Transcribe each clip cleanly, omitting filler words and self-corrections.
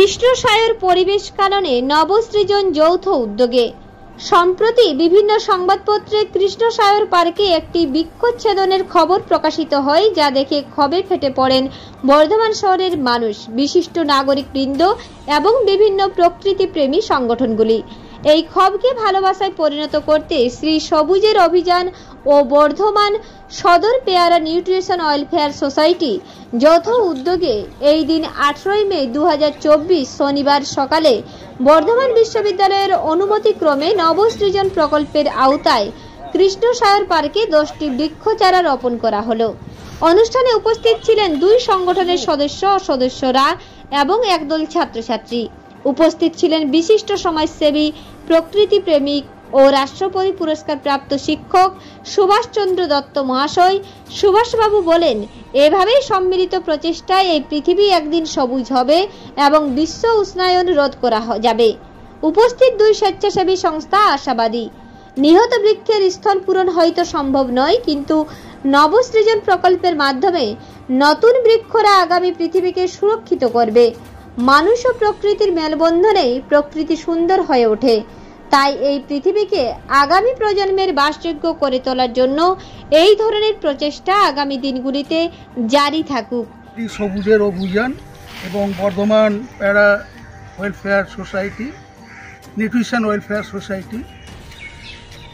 কৃষ্ণসায়র পরিবেশ কাননে নবসৃজন যৌথ উদ্যোগে। সম্প্রতি বিভিন্ন সংবাদপত্রে কৃষ্ণসায়র পার্কে একটি বৃক্ষচ্ছেদনের খবর প্রকাশিত হয়, যা দেখে ক্ষোভে ফেটে পড়েন বর্ধমান শহরের মানুষ, বিশিষ্ট নাগরিকবৃন্দ এবং বিভিন্ন প্রকৃতিপ্রেমী সংগঠনগুলি। এই ক্ষোভকে ভালোবাসায় পরিণত করতে শ্রী সবুজের অভিযান ও বর্ধমান সদর পেয়ারা নিউট্রিশন ওয়েলফেয়ার সোসাইটি যৌথ উদ্যোগে এই দিন 18 মে 2024 শনিবার সকালে বর্ধমান বিশ্ববিদ্যালয়ের অনুমতিক্রমে নবসৃজন প্রকল্পের আওতায় কৃষ্ণসায়র পার্কে 10টি বৃক্ষ চারা রোপণ করা হলো। অনুষ্ঠানে উপস্থিত ছিলেন দুই সংগঠনের সদস্যরা এবং একদল ছাত্রছাত্রী। উপস্থিত ছিলেন বিশিষ্ট সমাজসেবী, প্রকৃতি প্রেমিক ও রাষ্ট্রপতি পুরস্কার প্রাপ্ত শিক্ষক সুভাষচন্দ্র দত্ত মহাশয়। সুভাষবাবু বলেন, এভাবেই সম্মিলিত প্রচেষ্টায় এই পৃথিবী একদিন সবুজ হবে এবং বিশ্ব উষ্ণায়ন রোধ করা যাবে। উপস্থিত দুই স্বেচ্ছাসেবী সংস্থা আশাবাদী, নিহত বৃক্ষের স্থল পূরণ হয়তো সম্ভব নয়, কিন্তু নবসৃজন প্রকল্পের মাধ্যমে নতুন বৃক্ষরা আগামী পৃথিবীকে সুরক্ষিত করবে। মানুষ ও প্রকৃতির মেলবন্ধনে প্রকৃতি সুন্দর হয়ে ওঠে। তাই এই পৃথিবীকে আগামী প্রজন্মের বাসযোগ্য করে তোলার জন্য এই ধরনের প্রচেষ্টা আগামী দিনগুলিতে জারি থাকুক। সবুজের অভিযান এবং বর্ধমান প্যারা welfare society, nutrition welfare society,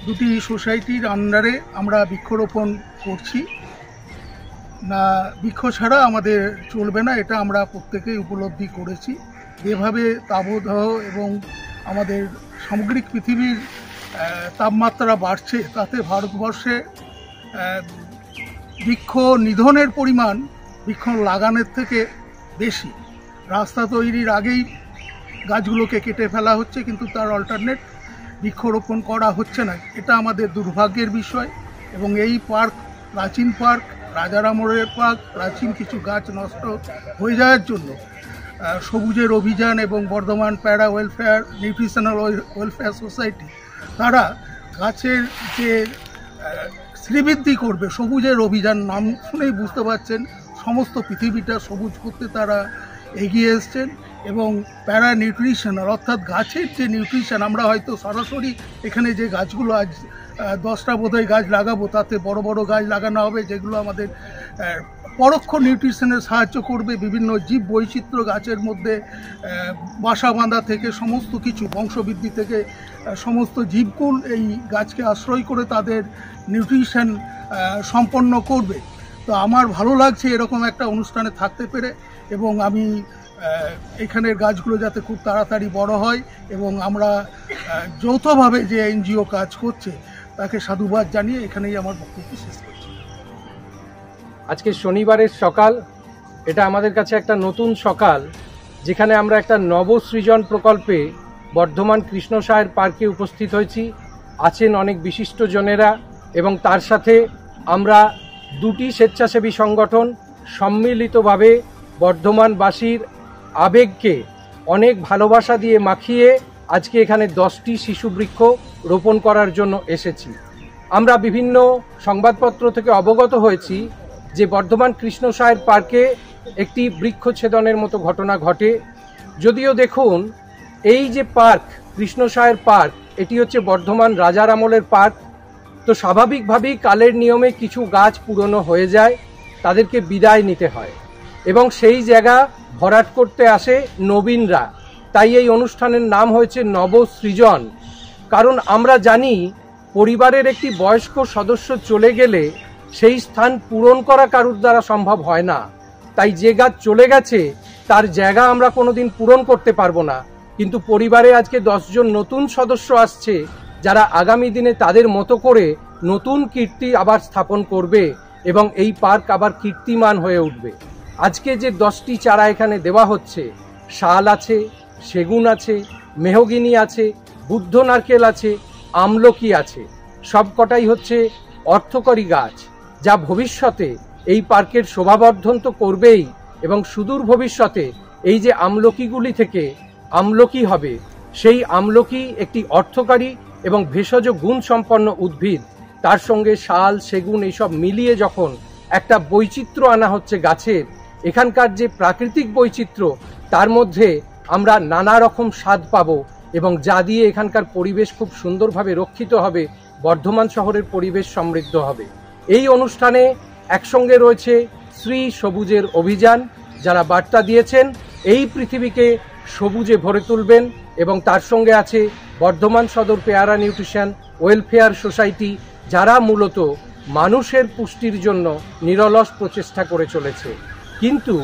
দুটি সোসাইটির আন্ডারে আমরা বৃক্ষরোপণ করছি। না, বৃক্ষ ছাড়া আমাদের চলবে না, এটা আমরা প্রত্যেকেই উপলব্ধি করেছি। যেভাবে তাপদাহ এবং আমাদের সামগ্রিক পৃথিবীর তাপমাত্রা বাড়ছে, তাতে ভারতবর্ষে বৃক্ষ নিধনের পরিমাণ বৃক্ষ লাগানোর থেকে বেশি। রাস্তা তৈরির আগেই গাছগুলোকে কেটে ফেলা হচ্ছে, কিন্তু তার অল্টারনেট বৃক্ষরোপণ করা হচ্ছে না। এটা আমাদের দুর্ভাগ্যের বিষয়। এবং এই পার্ক প্রাচীন পার্ক, রাজারামরের পার্ক, প্রাচীন কিছু গাছ নষ্ট হয়ে যাওয়ার জন্য সবুজের অভিযান এবং বর্ধমান প্যারা ওয়েলফেয়ার নিউট্রিশনাল ওয়েলফেয়ার সোসাইটি তারা গাছের যে শ্রীবৃদ্ধি করবে, সবুজের অভিযান নাম শুনেই বুঝতে পারছেন সমস্ত পৃথিবীটা সবুজ করতে তারা এগিয়ে এসছেন। এবং প্যারা নিউট্রিশনাল অর্থাৎ গাছের যে নিউট্রিশন, আমরা হয়তো সরাসরি এখানে যে গাছগুলো আজ 10টা বোধহয় গাছ লাগাবো, তাতে বড় বড় গাছ লাগানো হবে যেগুলো আমাদের পরোক্ষ নিউট্রিশনের সাহায্য করবে। বিভিন্ন জীব বৈচিত্র্য গাছের মধ্যে বাসা বাঁধা থেকে সমস্ত কিছু, বংশবৃদ্ধি থেকে সমস্ত জীবকুল এই গাছকে আশ্রয় করে তাদের নিউট্রিশন সম্পন্ন করবে। তো আমার ভালো লাগছে এরকম একটা অনুষ্ঠানে থাকতে পেরে, এবং আমি এখানের গাছগুলো যাতে খুব তাড়াতাড়ি বড় হয় এবং আমরা যৌথভাবে যে এনজিও কাজ করছে তাকে সাধুবাদ জানিয়ে এখানেই আমার বক্তব্য শেষ করছি। আজকে শনিবারের সকাল, এটা আমাদের কাছে একটা নতুন সকাল, যেখানে আমরা একটা নবসৃজন প্রকল্পে বর্ধমান কৃষ্ণসায়র পার্কে উপস্থিত হয়েছি। আছেন অনেক বিশিষ্ট জনেরা এবং তার সাথে আমরা দুটি স্বেচ্ছাসেবী সংগঠন সম্মিলিতভাবে বর্ধমানবাসীর আবেগকে অনেক ভালোবাসা দিয়ে মাখিয়ে আজকে এখানে 10টি শিশু বৃক্ষ রোপণ করার জন্য এসেছি। আমরা বিভিন্ন সংবাদপত্র থেকে অবগত হয়েছি যে বর্ধমান কৃষ্ণসায়র পার্কে একটি বৃক্ষচ্ছেদনের মতো ঘটনা ঘটে। যদিও দেখুন, এই যে পার্ক কৃষ্ণসায়র পার্ক, এটি হচ্ছে বর্ধমান রাজার আমলের পার্ক। তো স্বাভাবিকভাবেই কালের নিয়মে কিছু গাছ পুরনো হয়ে যায়, তাদেরকে বিদায় নিতে হয় এবং সেই জায়গা ভরাট করতে আসে নবীনরা। তাই এই অনুষ্ঠানের নাম হয়েছে নবসৃজন। কারণ আমরা জানি পরিবারের একটি বয়স্ক সদস্য চলে গেলে সেই স্থান পূরণ করা কারুর দ্বারা সম্ভব হয় না। তাই যে গাছ চলে গেছে তার জায়গা আমরা কোনোদিন পূরণ করতে পারবো না, কিন্তু পরিবারে আজকে 10 জন নতুন সদস্য আসছে, যারা আগামী দিনে তাদের মতো করে নতুন কীর্তি আবার স্থাপন করবে এবং এই পার্ক আবার কীর্তিমান হয়ে উঠবে। আজকে যে 10টি চারা এখানে দেওয়া হচ্ছে, শাল আছে, সেগুন আছে, মেহগিনি আছে, বুদ্ধ নারকেল আছে, আমলকি আছে, সবকটাই হচ্ছে অর্থকরী গাছ, যা ভবিষ্যতে এই পার্কের শোভাবর্ধন তো করবেই এবং সুদূর ভবিষ্যতে এই যে আমলকিগুলি থেকে আমলকি হবে, সেই আমলকি একটি অর্থকারী এবং ভেষজ গুণ সম্পন্ন উদ্ভিদ। তার সঙ্গে শাল, সেগুন এইসব মিলিয়ে যখন একটা বৈচিত্র্য আনা হচ্ছে গাছের, এখানকার যে প্রাকৃতিক বৈচিত্র্য, তার মধ্যে আমরা নানা রকম স্বাদ পাবো এবং যা দিয়ে এখানকার পরিবেশ খুব সুন্দরভাবে রক্ষিত হবে, বর্ধমান শহরের পরিবেশ সমৃদ্ধ হবে। এই অনুষ্ঠানে একসঙ্গে রয়েছে শ্রী সবুজের অভিযান, যারা বার্তা দিয়েছেন এই পৃথিবীকে সবুজে ভরে তুলবেন, এবং তার সঙ্গে আছে বর্ধমান সদর পেয়ারা নিউট্রিশন ওয়েলফেয়ার সোসাইটি, যারা মূলত মানুষের পুষ্টির জন্য নিরলস প্রচেষ্টা করে চলেছে। কিন্তু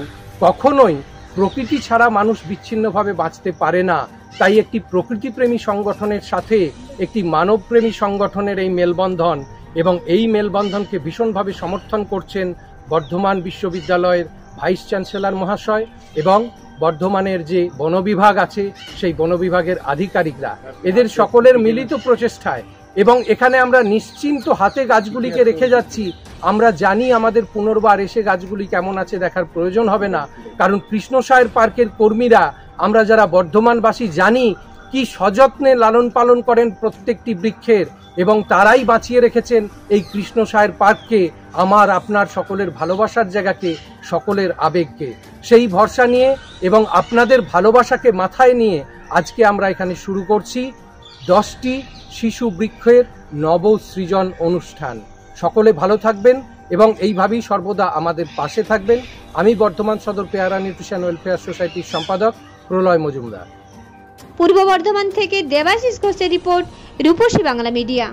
কখনোই প্রকৃতি ছাড়া মানুষ বিচ্ছিন্নভাবে বাঁচতে পারে না, তাই একটি প্রকৃতিপ্রেমী সংগঠনের সাথে একটি মানবপ্রেমী সংগঠনের এই মেলবন্ধন, এবং এই মেলবন্ধনকে ভীষণভাবে সমর্থন করছেন বর্ধমান বিশ্ববিদ্যালয়ের ভাইস চ্যান্সেলর মহাশয় এবং বর্ধমানের যে বন বিভাগ আছে সেই বন বিভাগের আধিকারিকরা। এদের সকলের মিলিত প্রচেষ্টায়, এবং এখানে আমরা নিশ্চিন্ত হাতে গাছগুলিকে রেখে যাচ্ছি। আমরা জানি আমাদের পুনর্বার এসে গাছগুলি কেমন আছে দেখার প্রয়োজন হবে না, কারণ কৃষ্ণসায়র পার্কের কর্মীরা, আমরা যারা বর্ধমানবাসী জানি কি সযত্নে লালন পালন করেন প্রত্যেকটি বৃক্ষের, এবং তারাই বাঁচিয়ে রেখেছেন এই কৃষ্ণসায়র পার্ককে, আমার আপনার সকলের ভালোবাসার জায়গাকে, সকলের আবেগকে। সেই ভরসা নিয়ে এবং আপনাদের ভালোবাসাকে মাথায় নিয়ে আজকে আমরা এখানে শুরু করছি 10টি শিশু বৃক্ষের নবসৃজন অনুষ্ঠান। সকলে ভালো থাকবেন এবং এইভাবেই সর্বদা আমাদের পাশে থাকবেন। আমি বর্ধমান সদর পেয়ারা নিউট্রিশন ওয়েলফেয়ার সোসাইটির সম্পাদক প্রলয় মজুমদার। পূর্ব বর্ধমান থেকে দেবাশিস ঘোষের রিপোর্ট, রূপসী বাংলা মিডিয়া।